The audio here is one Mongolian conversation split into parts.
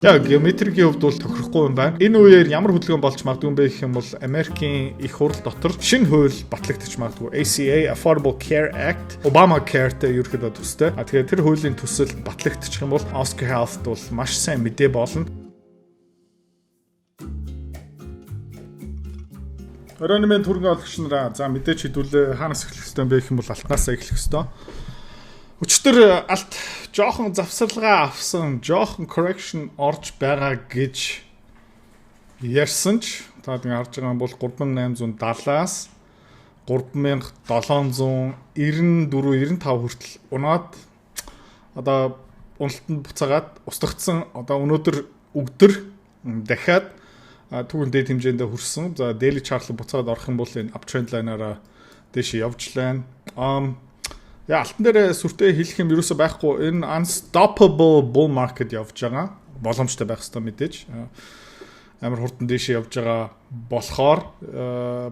Яа, геометрикийн хувьд бол тохирохгүй юм байна. Энэ үеэр ямар хөдөлгөөн болж магадгүй юм бэ гэх юм бол Америкийн их хурл дотор шинэ хууль батлагдчих магадгүй. ACA Affordable Care Act Obamacare-тэй ерөөхдөө төстэй. Тэгэхээр тэр хуулийн төсөл батлагдчих юм бол Oscar Health бол маш сайн мэдээ болно. Оройн мэнд түргэн олгогч нараа за мэдээч хэдүүлээ хаанаас эхлэх ёстой юм бэ гэх юм бол алтнаасаа эхлэх ёстой. Өчтөр алт жоохон завсарлага авсан, жоохон correction орж байгаа гэж ярьсан ч та ингэ харж байгаа бол 3870-аас 3794-95 хүртэл унаад одоо уналтанд буцаагаад устгагдсан. Одоо өнөөдөр өдөр дахиад түүн дээд хэмжээндээ хүрсэн. За daily chart буцаад орох юм бол энэ uptrend line-аараа дэше явж лайн. Яа, алтан дээр сүртэй хэлэх юм ерөөсөй байхгүй. Энэ unstoppable bull market явж байгаа. Боломжтой байх хэрэгтэй мэдээж. Амар хурдан дэше явж байгаа болохоор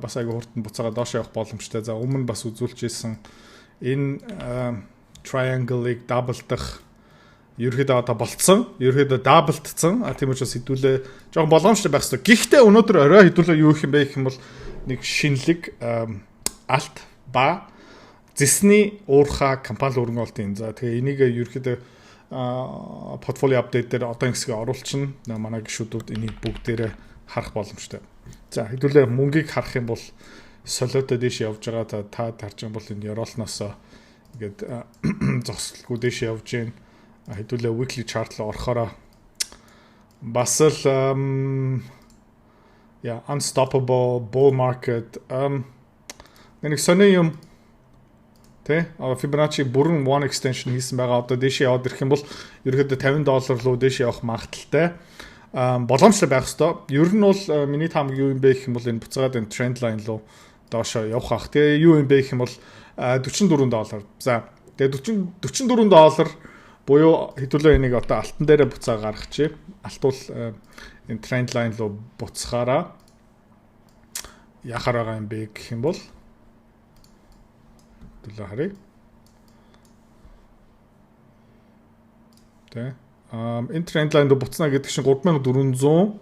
бас айгүй хурдан буцаагаад доош явах боломжтой. За өмнө бас үзүүлж ирсэн энэ triangle-ыг даблдах ерөөдөө одоо болцсон. Ерөөдөө даблдсан. Тийм учраас хэдүүлээ жоохон боломжтой байх хэрэгтэй. Гэхдээ өнөөдөр орой хэдүүлээ юу их юм бэ гэх юм бол нэг шинэлэг алт ба зэсний уурхаа компани өргөнөлтийн. За тэгээ энийг ерөөдөө портфолио апдейт дээр одоо хэсгээ оруулчихна. Манай гишүүдүүд энийг бүгдээрээ харах боломжтой. За хэдүүлээ мөнгийг харах юм бол солиотой дэш явж байгаа та тарж байгаа бол энэ ёроолноос ингээд зогсолгүй дэш явж гин. Хэдүүлээ weekly chart руу орохороо бас л unstoppable bull market нэг сони юм Fibonacci бүрэн one extension хийсэн байгаа. Одоо дэше яваад ирэх юм бол ерөөдөө $50 руу дэше явах магадaltaй. Боломжтой байх ёстой. Ер нь бол миний таамаг юу юм бэ гэх юм бол энэ буцаагаад энэ trend line руу доошоо явах ах. Тэгээ юу юм бэ гэх юм бол $44. За тэгээ $44 буюу хэдүүлээ энийг одоо алтан дээрээ буцаа гаргачих. Алтуул энэ trend line руу буцахаараа яхаар байгаа юм бэ гэх юм бол харъя. Тэ. Энэ тренд лайнд буцна гэдэг чинь 3400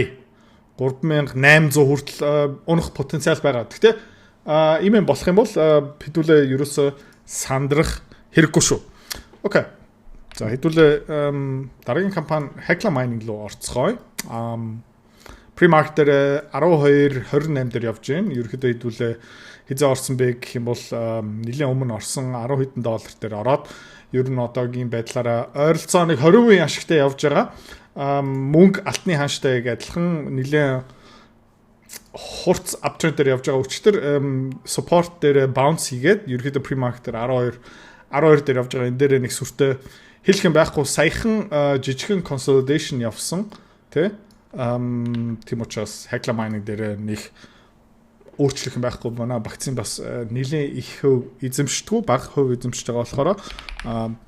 3800 хүртэл унах потенциал байгаа. Гэхдээ ийм юм болох юм бол хэдүүлээ ерөөсө сандрах хэрэггүй шүү. Окей. За хэдүүлээ дараагийн компани Hecla Mining руу орцгоё. Pre-market дээр 12.28 дээр явж байна. Ерөнхийдөө хэдүүлээ хизээ орсон бэ гэх юм бол нэлийн өмнө орсон 10 хэдэн доллар дээр ороод ер нь одоогийн байдлаараа ойролцоо нэг 20% ашигтай явж байгаа. Мөнгө алтны хааштай адилхан нэлийн хурц uptrend дээр явж байгаа. Өчтөр support дээр bounce хийгээд ерөнхийдөө pre-market дээр 12 дээр явж байгаа. Энэ дээр нэг сүртэй хэлэх юм байхгүй саяхан жижигхэн consolidation явсан тий. Тийм учраас Hecla Mining дээр нэг өөрчлөх юм байхгүй. Манай вакцин бас нэлийн их хөв эзэмшдэггүй, бага хөв эзэмшиж байгаа болохоор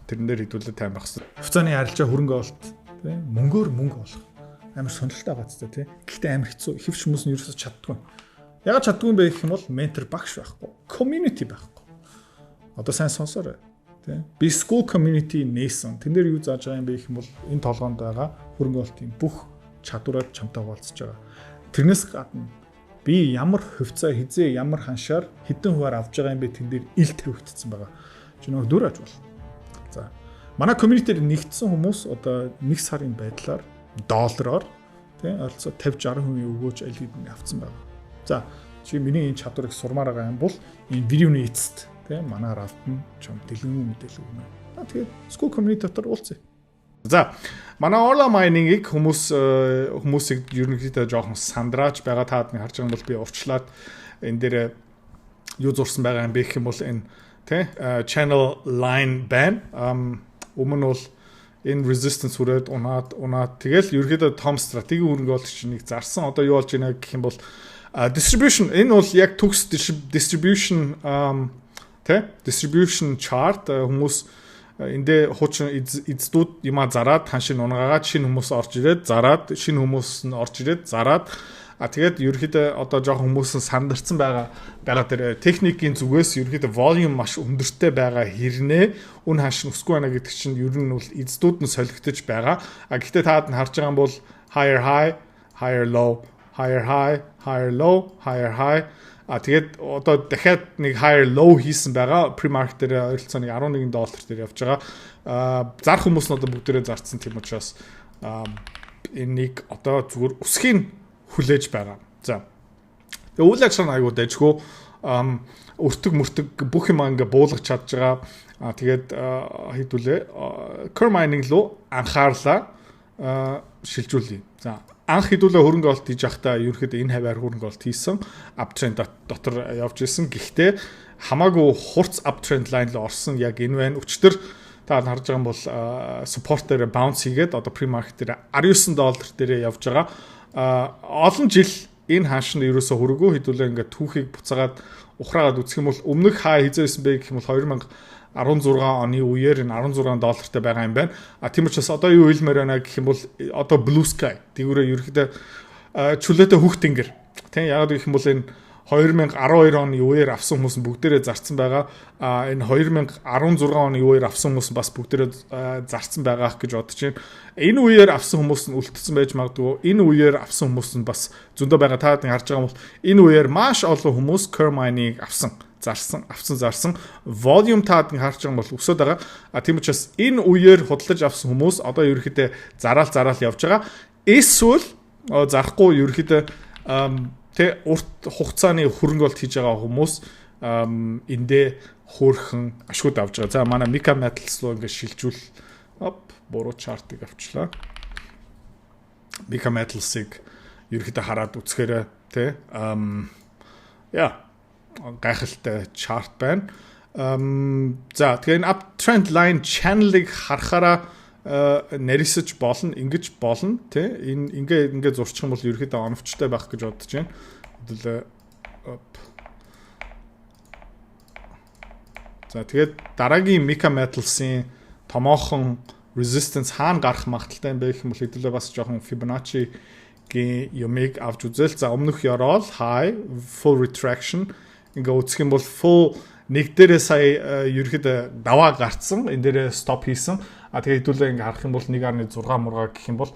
тэрэн дээр хэдүүлээ тайм байх хэрэгтэй. Хуцааны харилцаа хөрөнгө олт тийм мөнгөөр мөнгө олох амар сонирхолтой байгаа ч тийм. Гэхдээ амар хэцүү. Хэвч хүмүүс нь ерөөсөж чаддгүй. Ягаад чаддгүй юм бэ гэх юм бол ментор багш байхгүй. Community байхгүй. Одоо сайн сонсоорой. Тийм. Би school community нээсэн. Тэн дээр юу зааж байгаа юм бэ гэх юм бол энэ толгоонд байгаа хөрөнгө олтын бүх чадвараар чамтай хуваалцаж байгаа. Тэрнээс гадна би ямар хөвцөө хизээ ямар ханшаар хэдэн хуваар авж байгаа юм бэ тэн дээр ил тавигдсан байгаа. Чи нөгөө дүр аж бол. За. Манай community-д нэгдсэн хүмүүс одоо 1 сарын байдлаар доллараар тийм ойролцоо 50-60% өгөөж аль хэдийн авцсан байгаа. За, чи миний энэ чадварыг сурмаар байгаа юм бол энэ видеоны эцэст тийм манаар автна чам дэлгэн мэдээлэл өгнө. Тэгээд school community дотор уулзъя. За манай Orla Mining-ийг хүмүүсийг ерөнхийдөө жоохон сандрааж байгаа таад нэг харж байгаа юм бол би урчлаад энэ дээр юу зурсан байгаа юм бэ гэх юм бол энэ тий channel line ban өмнө бол энэ resistance хүрээд унаад тэгэл ерөнхийдөө том стратеги хөрөнгө оруулагч нэг зарсан одоо юу болж байна гэх юм бол distribution энэ бол яг төгс distribution тий distribution chart хүмүүс эндээ хуучин эздүүд юма зараад ханшин унгаагаад шинэ хүмүүс орж ирээд зараад шинэ хүмүүс нь орж ирээд зараад Тэгээд ерөөхдөө одоо жоохон хүмүүс сандарсан байгаа тэр техникийн зүгээс ерөөхдөө volume маш өндөртэй байгаа хэрнээ үн хаш өсгүй байна гэдэг чинь ер нь бол эздүүд нь солигдож байгаа. Гэхдээ таад нь харж байгаа юм бол higher high, higher low, higher high, higher low, higher high. Тэгээд одоо дахиад нэг higher low хийсэн байгаа. Pre-market дээр ойролцоо нэг $11 дээр явж байгаа. Зарах хүмүүс нь одоо бүгдээрээ зарцсан тийм учраас энийг одоо зүгээр өсхийн хүлээж байгаа. За. Тэгээ үйл ажиллагаа айгуу дайжгүй өртөг мөртөг бүх юм ингээ буулгаж чадж байгаа. Тэгээд хэдүүлээ Core mining руу анхаарлаа шилжүүлье. За. Анх хэдүүлээ хөрөнгө олт хийж явахдаа ерөөхдөө энэ хаваар хөрөнгө олт хийсэн uptrend дотор явж исэн. Гэхдээ хамаагүй хурц uptrend line руу орсон яг энэ байна. Өчтөр та харж байгаа юм бол support дээр bounce хийгээд одоо pre-market дээр $19 дээр явж байгаа. Олон жил энэ хааш нь ерөөсө хөрөгөө хэдүүлээ ингээд түүхийг буцаагаад ухраагаад үзэх юм бол өмнөх хаа хизээсэн бэ гэх юм бол 2016 оны үеэр энэ $16 тай байгаа юм байна. Тийм учраас одоо юу хэлмээр байна гэх юм бол одоо blue sky тэгвэрээ ерөөхдөө чөлөөтэй хүүхд тэнгэр. Тийм яг гэх юм бол энэ 2012 оны үеэр авсан хүмүүс бүгдээрээ зарцсан байгаа. Энэ 2016 оны үеэр авсан хүмүүс бас бүгдээрээ зарцсан байгаа гэж бодож байна. Энэ үеэр авсан хүмүүс нь үлдсэн байж магадгүй. Энэ үеэр авсан хүмүүс нь бас зөндөө байгаа. Та харж байгаа бол энэ үеэр маш олон хүмүүс Core mining авсан, зарсан. Volume таад харж байгаа бол өсөд байгаа. Тийм учраас энэ үеэр худалдаж авсан хүмүүс одоо ерөөхдөө зараал явж байгаа. Эсвэл зарахгүй ерөөхдөө тэ урт хугацааны хөрөнгө олт хийж байгаа хүмүүс эндээ хөөрхөн ашгууд авч байгаа. За манай Mika Metals руу ингээд шилжүүл. Буруу чартыг авчлаа. Mika Metals-ыг ерөөхдөө хараад үзэхээр тэ гайхалтай чарт байна. За тэгээ энэ uptrend line channel-ыг харахаараа нарисаж болно, ингэж болно тий ингээ зурчих юм бол ерөөхдөө оновчтой байх гэж бодож байна. Хэдүүлээ за тэгээд дараагийн Mika Metals-ийн томоохон resistance хаана гарах магадaltaй юм бэ гэх юм бол хэдүүлээ бас жоохон Fibonacci-гийн юмыг авч үзэл. За өмнөх ёроол high full retraction ингээ үзэх юм бол full нэг дээрээ сая ерөөхдөө даваа гарцсан, энэ дээрээ стоп хийсэн. Тэгээ хэдүүлээ ингээ харах юм бол 1.6 мургаа гэх юм бол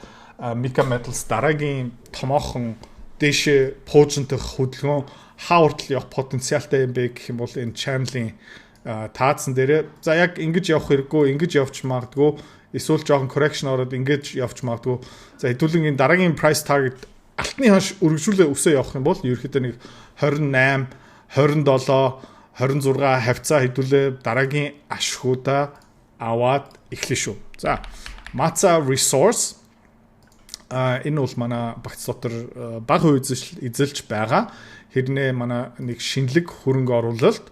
Mika Metals дараагийн томоохон дээшээ пуужинтах хөдөлгөөн хауртал явах потенциалтай юм бэ гэх юм бол энэ channel-ийн таацсан дээрээ за яг ингэж явах хэрэггүй, ингэж явж магадгүй, эсвэл жоохон correction ороод ингэж явж магадгүй. За хэдүүлээ энэ дараагийн price target алтны хаш өргөжүүлээ өсөө явах юм бол ерөөхдөө нэг 28, 27, 26 хавцаа хэдүүлээ дараагийн ашгуудаа аваад эхлэв шүү. За, Matza Resource энэ бол манай багц дотор бага хувь эзэлж байгаа. Хэрнээ манай нэг шинэлэг хөрөнгө оруулалт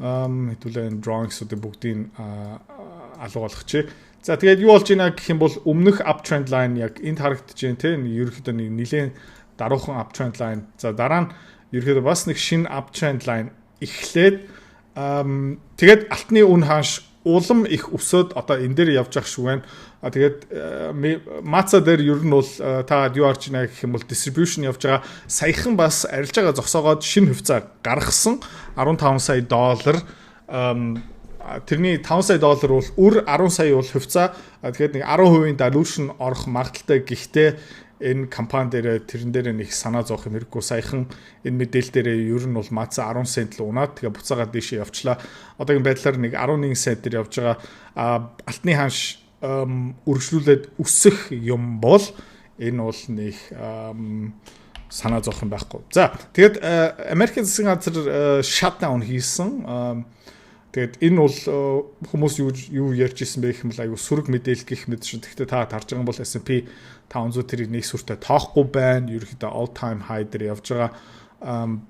хэдүүлээ drawings-уудын бүгдийг алга болгочих. За тэгээд юу болж байна гэх юм бол өмнөх uptrend line яг энд харагдаж байна те ерөөхдөө нэг нэлээд даруухан uptrend line. За дараа нь ерөөхдөө бас нэг шинэ uptrend line эхлээд тэгээд алтны үн хааш улам их өсөд одоо энэ дээр явж ах шүү байна. Тэгээд Matza дээр ер нь бол та юу арч байна гэх юм бол distribution явж байгаа. Саяхан бас арилж байгаа зогсоогоод шинэ хувьцаа гаргасан $15 сая. Тэрний $5 сая бол үр 10 сая бол хувьцаа. Тэгэхээр нэг 10% dilution орох магадaltaй. Гэхдээ энэ компани дээр тэрэн дээр нэг санаа зовох юм хэрэггүй. Саяхан энэ мэдээлэл дээр ер нь бол Matza 10 цент л унаад тэгээ буцаагаад дэшээ явчлаа. Одоогийн байдлаар нэг 11 цент дээр явж байгаа. Алтны ханш үргэлжлүүлээд өсөх юм бол энэ бол нэг санаа зовох юм байхгүй. За тэгээд Америкийн засгийн газар shutdown хийсэн. Тэгээд энэ бол хүмүүс юу ярьж ирсэн бэ гэх юм бол айгу сүрэг мэдээлэл гэх мэт шүү. Гэхдээ та харж байгаа юм бол S&P 500 тэрийг нэг сүртэй тоохгүй байна. Ерөнхийдөө all time high дээр явж байгаа.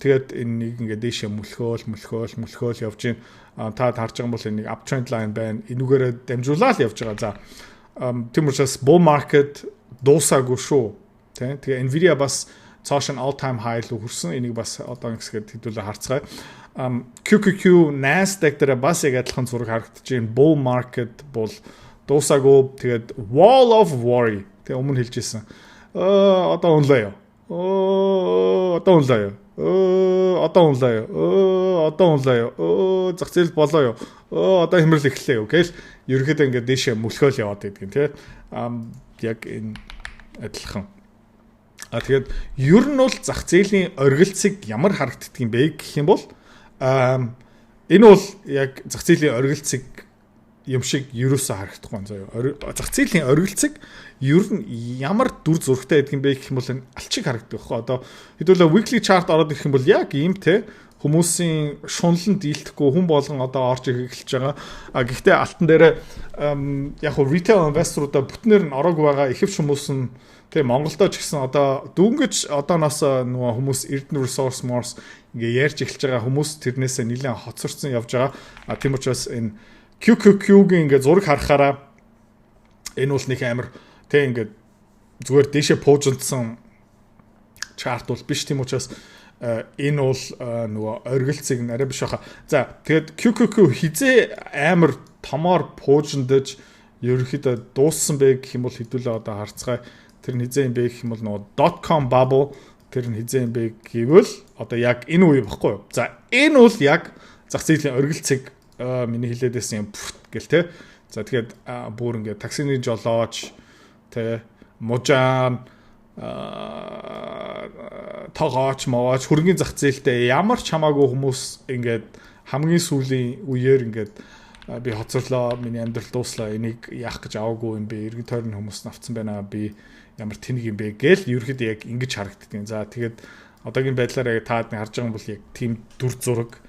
Тэгээд энэ нэг ингээд дээшээ мөлхөөл явж байна. Та харж байгаа юм бол энэ нэг uptrend line байна. Энүүгээрээ дамжуулаад явж байгаа. За тийм учраас bull market дуусаагүй шүү. Тэгээ Nvidia бас цааш нь all time high руу хүрсэн. Энийг бас одоо ингэсгээд хэдүүлээ харцгаая. QQQ Nasdaq дээр бас яг адилхан зураг харагдаж байна. Bull market бол дуусаагүй. Тэгээд wall of worry. Тэгээ өмнө хэлж ирсэн. Одоо унлаа ёо. Одоо унлаа юу. Одоо унлаа юу. Одоо унлаа юу. Зах зээл болоо юу. Одоо хямрал эхэллээ юу гэж ерөөхдөө ингээд дээшээ мөлхөөл яваад байдаг юм тий. Яг энэ адилхан. Тэгээд ер нь бол зах зээлийн оргилцыг ямар харагддаг юм бэ гэх юм бол энэ бол яг зах зээлийн оргилцыг юм шиг ерөөсөө харагдахгүй юм заяа. Зах зээлийн оргилцэг ер нь ямар дүр зурагтай байдаг юм бэ гэх юм бол энэ алчиг харагддаг байхгүй. Одоо хэдүүлээ weekly chart ороод ирэх юм бол яг ийм те хүмүүсийн шунлан дийлдэхгүй хүн болгон одоо орж эхэлж байгаа. Гэхдээ алтан дээр яг хөө retail investor-уудаа бүтнээр нь ороогүй байгаа ихэвч хүмүүс нь тэгээ Монголдо ч гэсэн одоо дөнгөж одооноос нөгөө хүмүүс Erden Resource Morse ингээ ярьж эхэлж байгаа хүмүүс тэрнээсээ нэлээд хоцорсон явж байгаа. Тийм учраас энэ QQQ-гийн ингээ зураг харахаараа энэ бол нэг амар тэг ингээ зүгээр дэшээ пууждсан чарт бол биш. Тийм учраас энэ бол нөгөө оргилцыг арай биш баха. За тэгээд QQQ хизээ амар томоор пууждаж ерөөхдөө дууссан бэ гэх юм бол хэдүүлээ одоо харцгаая. Тэр нь хизээ юм бэ гэх юм бол нөгөө .com bubble тэр нь хизээ юм бэ гэвэл одоо яг энэ үе багхгүй юу. За энэ бол яг зах зээлийн оргилцыг миний хэлээдсэн юм гэл те. За тэгээд бүр ингээд таксины жолооч те мужаан тогооч могооч хөргийн зах зээлтэй ямар ч хамаагүй хүмүүс ингээд хамгийн сүүлийн үеэр ингээд би хоцорлоо миний амьдрал дууслаа энийг яах гэж аваагүй юм бэ эргэн тойрны хүмүүс навцсан байна би ямар тэнэг юм бэ гээл ерөөхдөө яг ингэж харагддаг. За тэгээд одоогийн байдлаар яг таад харж байгаа юм бол яг тийм дүр зураг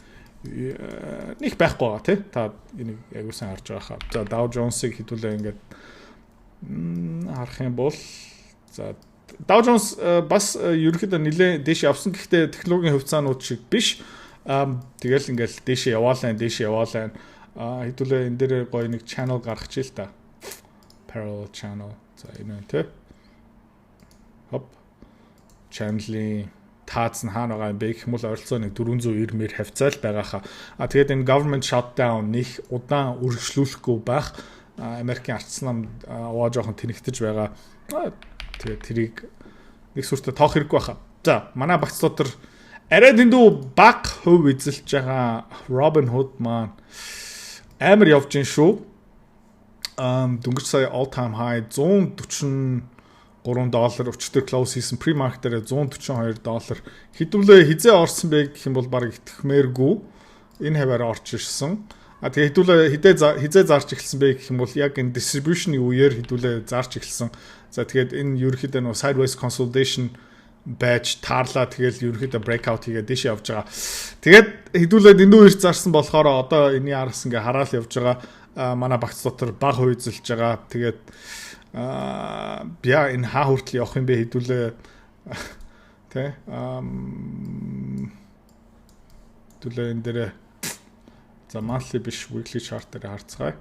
нэг байхгүй байгаа тий. Та энийг ягуулсан харж байгаа хаа. За Dow Jones-ыг хэдүүлээ ингээд харах юм бол за Dow Jones бас ерөөхдөө нэлээд дээш явсан гэхдээ технологийн хувьцаанууд шиг биш. Тэгэл ингээд дээш яваалаа. Хэдүүлээ энэ дээр гоё нэг channel гаргаж ил та. Parallel channel. За энэ тий. Хоп. Channel-ийн таац нь хаана байгаа юм бэ гэх юм бол ойролцоо нэг 490 мэр хавцаал байгаа хаа. Тэгээд энэ government shutdown них удаан үргэлжлүүлэхгүй байх Америкийн ард нам аваа жоохон тэнэгтэж байгаа. Тэгээд тэрийг нэг сүртэ тоох хэрэггүй байхаа. За манай багц дотор арай дэндүү баг хөв эзэлж байгаа Robinhood маань амар явж гин шүү. Дөнгөж сая all time high $143 өчтөр close хийсэн pre-market-ээр $142 хэдүүлээ хизээ орсон бэ гэх юм бол баг итгэхмээргүй энэ хаваар орж ирсэн. Тэгээ хэдүүлээ хизээ зарж эхэлсэн бэ гэх юм бол яг энэ distribution-ы үеэр хэдүүлээ зарж эхэлсэн. За тэгээд энэ ерөнхийдөө нөө sideways consolidation байж таарлаа тэгэл ерөнхийдөө breakout хийгээд дэше явж байгаа. Тэгээд хэдүүлээ дэндүү ирж зарсан болохоор одоо энэний араас ингээ хараал явж байгаа. Манай багц дотор баг хөөзөлж байгаа. Тэгээд яа энэ хаа хүртэл явах юм бэ хэдүүлээ тэ хэдүүлээ энэ дээр за monthly биш weekly chart дээр харцгаая.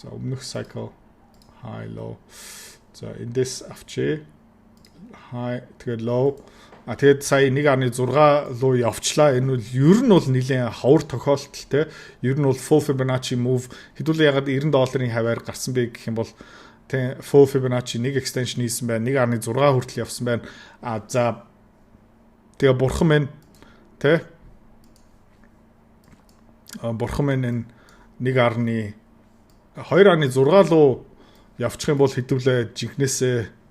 За өмнөх cycle high low. За эндээс авчээ. High тэгээд low. Тэгээд сая 1.6 луу явчлаа. Энэ бол ер нь бол нэлээд ховор тохиолдол те. Ер нь бол full Fibonacci move хэдүүлээ ягаад $90 хаваар гарсан бэ гэх юм бол те full Fibonacci нэг extension хийсэн байна. 1.6 хүртэл явсан байна. За тэгээ бурхан мэн те. Бурхан мэн энэ 2.6 луу явчих юм бол хэдүүлээ жинхнээсээ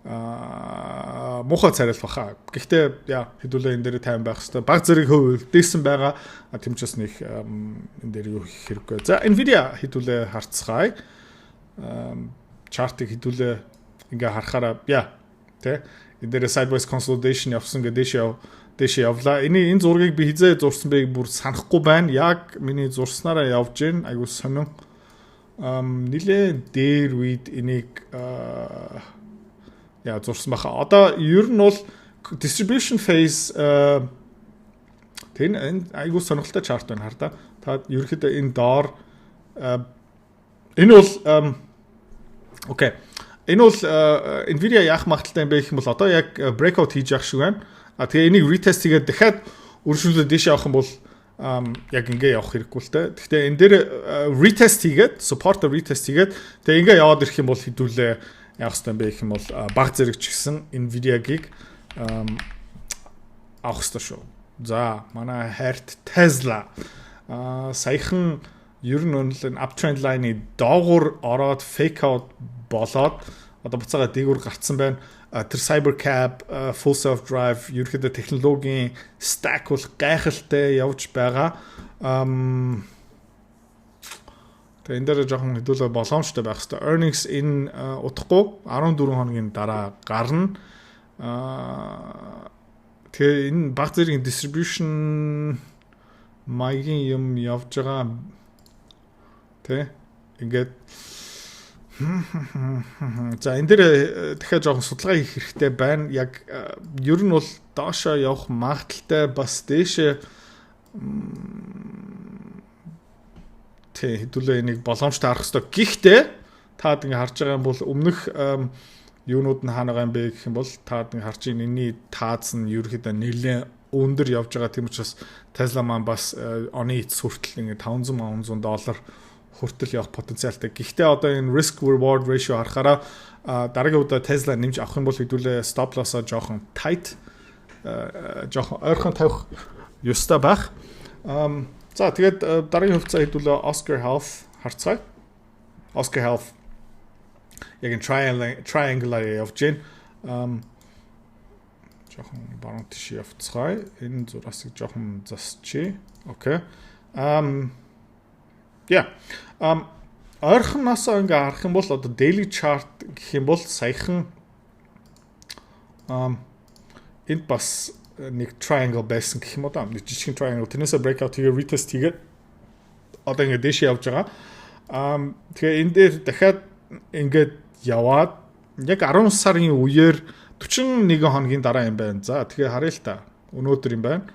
муухай царайлах баха. Гэхдээ яа хэдүүлээ энэ дээр тайван байх хэрэгтэй. Баг зэрэг хөв дэсэн байгаа. Тэмчээс нэг энэ дээр юу хийх хэрэггүй. За Nvidia хэдүүлээ харцгаая. Чартыг хэдүүлээ ингээ харахаараа яа тэ энэ дээр sideways consolidation явсан гэдэг дэше явлаа. Энэ зургийг би хизээ зурсан байг бүр санахгүй байна. Яг миний зурснараа явж гин. Айгуу сонин. Нилээ дээр үед энийг яа зурсан баха. Одоо ер нь бол distribution phase тэн айгуу сонирхолтой чарт байна хар та. Та ерөөхдөө энэ доор энэ бол окей. Энэ бол Nvidia яах магадaltaй юм бэ гэх юм бол одоо яг breakout хийж явах шиг байна. Тэгээ энийг retest хийгээд дахиад үргэлжлүүлээд дэше явах юм бол яг ингээ явах хэрэггүй л дээ. Гэхдээ энэ дээр retest хийгээд support retest хийгээд тэгээ ингээ яваад ирэх юм бол хэдүүлээ явах хэрэгтэй байх юм бол баг зэрэг ч гэсэн Nvidia-гийг авах хэрэгтэй шүү. За манай хайрт Tesla саяхан ер нь энэ uptrend line-ы доогуур ороод fake out болоод одоо буцаага дээгүүр гарцсан байна. Тэр Cybercab, full self drive ерөөхдөө технологийн stack бол гайхалтай явж байгаа. Тэгээ энэ дээр жоохон хэдүүлээ боломжтой байх хэрэгтэй. Earnings энэ удахгүй 14 хоногийн дараа гарна. Тэгээ энэ баг зэргийн distribution маягийн юм явж байгаа. Тэ ингээд за энэ дээр дахиад жоохон судалгаа хийх хэрэгтэй байна. Яг ер нь бол доошоо явах магадaltaй бас дээшээ хэдүүлээ энийг боломжтой харах хэрэгтэй. Гэхдээ таад ингэ харж байгаа юм бол өмнөх юунууд нь хаана байгаа юм бэ гэх юм бол таад ингэ харж ийн энэний тааз нь ерөөхдөө нэлээд өндөр явж байгаа. Тийм учраас Tesla маань бас оны эц хүртэл ингэ $500,000 хүртэл явах потенциалтай. Гэхдээ одоо энэ risk reward ratio харахаараа дараагийн удаа Tesla нэмж авах юм бол хэдүүлээ stop loss-а жоохон tight жоохон ойрхон тавих ёстой байх. За тэгээд дараагийн хувьцаа хэдүүлээ Oscar Health харцгаая. Oscar Health яг энэ triangle явж гин. Жоохон баруун тийш явцгаая. Энэ зураасыг жоохон засчи. Окей. Ойрхоноос ингээ харах юм бол одоо daily chart гэх юм бол саяхан энд бас нэг triangle байсан гэх юм уу да. Нэг жижигхэн triangle тэрнээсээ breakout хийгээ retest хийгээд одоо ингээ дэше явж байгаа. Тэгээ энэ дээр дахиад ингээд яваад яг 10 сарын үеэр 41 хоногийн дараа юм байна. За тэгээ харъя л та. Өнөөдөр юм байна.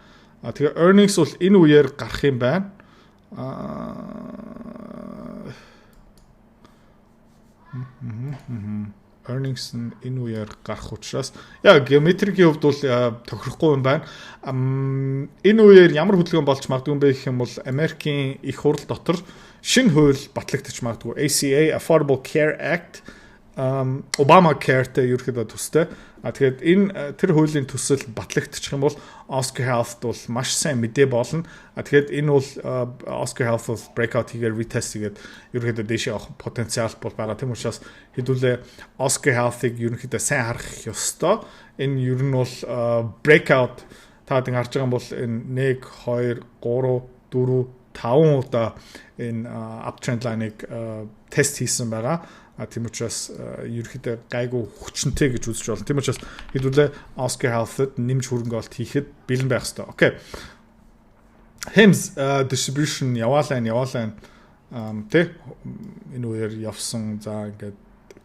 Тэгээ earnings бол энэ үеэр гарах юм байна. Earnings нь энэ үеэр гарах учраас яг геометрикийн хувьд бол тохирохгүй юм байна. Энэ үеэр ямар хөдөлгөөн болж магадгүй юм бэ гэх юм бол Америкийн их хурл дотор шинэ хууль батлагдчих магадгүй. ACA Affordable Care Act Obamacare-тэй ерөөхдөө төстэй. Тэгэхээр энэ тэр хуулийн төсөл батлагдчих юм бол Oscar Health бол маш сайн мэдээ болно. Тэгэхээр энэ бол Oscar Health бол breakout хийгээд retest хийгээд ерөөхдөө дэше авах потенциал бол байгаа. Тийм учраас хэдүүлээ Oscar Health-ыг ерөөхдөө сайн харах ёстой. Энэ ер нь бол breakout таад ингэ харж байгаа юм бол энэ 1 2 3 4 5 удаа энэ uptrend line-ыг тест хийсэн байгаа. Тийм учраас ерөөхдөө гайгүй хүчнтэй гэж үзэж байна. Тийм учраас хэдүүлээ Oscar Health-д нэмж хөрөнгө олт хийхэд бэлэн байх хэрэгтэй. Окей. Hims distribution яваалаа тэ энэ үеэр явсан. За ингээд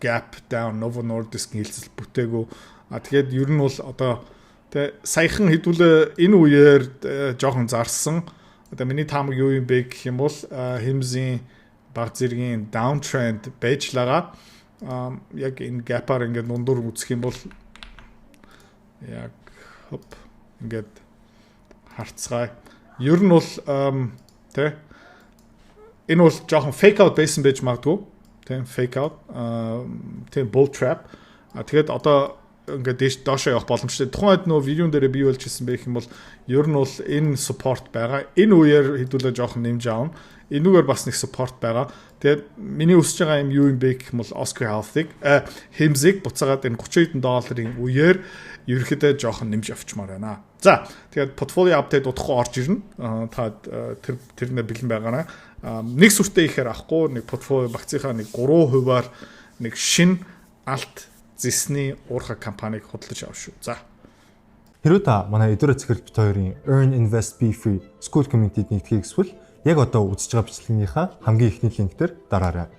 Gap down Novo Nordisk хилцэл бүтээгүү. Тэгээд ер нь бол одоо тэ саяхан хэдүүлээ энэ үеэр жоохон зарсан. Одоо миний таамаг юу юм бэ гэх юм бол Hims-ийн баг зэргийн downtrend байжлага яг энэ gap-аар ингээд нундар үзэх юм бол яг ингээд харцгаая. Ер нь бол тэ энэ бол жоохон fake out байсан байж магадгүй. Тэ fake out тэ bull trap. Тэгээд одоо ингээд доошоо явах боломжтой. Тухайн үед нөө видеон дээр бий болж ирсэн байх юм бол ер нь бол энэ support байгаа. Энэ үеэр хэдүүлээ жоохон нэмж аавна. Энүүгээр бас нэг support байгаа. Тэгээд миний өсөж байгаа юм юу юм бэ гэх юм бол Oscar Health-ыг Hims-ийг буцаагаад энэ $30 үеэр ерөөхдөө жоохон нэмж авчмаар байна. За тэгээд portfolio update удахгүй орж ирнэ. Та тэрнээ бэлэн байгаарай. Нэг сүртэй ихээр авахгүй нэг portfolio багцынхаа нэг 3%-аар нэг шин алт зэсний уурхай компанийг худалдаж авах шүү. За. Хэрвээ та манай эдгээр цэцгэлбит хоёрын Earn Invest Be Free School Community-д нэгтгэх эсвэл яг одоо үзэж байгаа бичлэгийнхаа хамгийн ихний линктээр дараарай.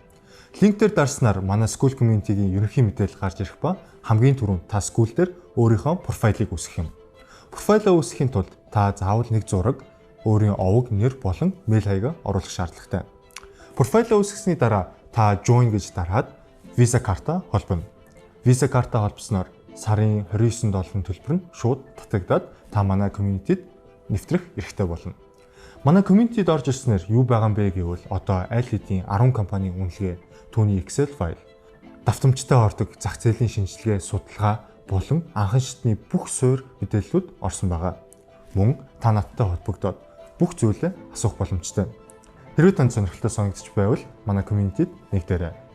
Линктээр дарснаар манай School Community-гийн ерөнхий мэдээлэл гарч ирэх ба хамгийн түрүүнд та school дээр өөрийнхөө профайлыг үүсгэх юм. Профайлаа үүсгэхийн тулд та заавал нэг зураг, өөрийн овог, нэр болон мэйл хаягаа оруулах шаардлагатай. Профайлаа үүсгэсний дараа та join гэж дараад Visa карта холбоно. Visa карта холбосноор сарын $29 төлбөр нь шууд татагдаад та манай community-д нэвтрэх эрхтэй болно. Манай community-д орж ирснээр юу байгаа юм бэ гэвэл одоо аль хэдийн 10 компанийн үнэлгээ, түүний Excel файл, давтамжтай ордог зах зээлийн шинжилгээ, судалгаа болон анхан шатны бүх суурь мэдээллүүд орсон байгаа. Мөн та надтай холбогдоод бүх зүйлээ асуух боломжтой. Хэрвээ танд сонирхолтой санагдчих байвал манай комьюнитид нэгдээрэй.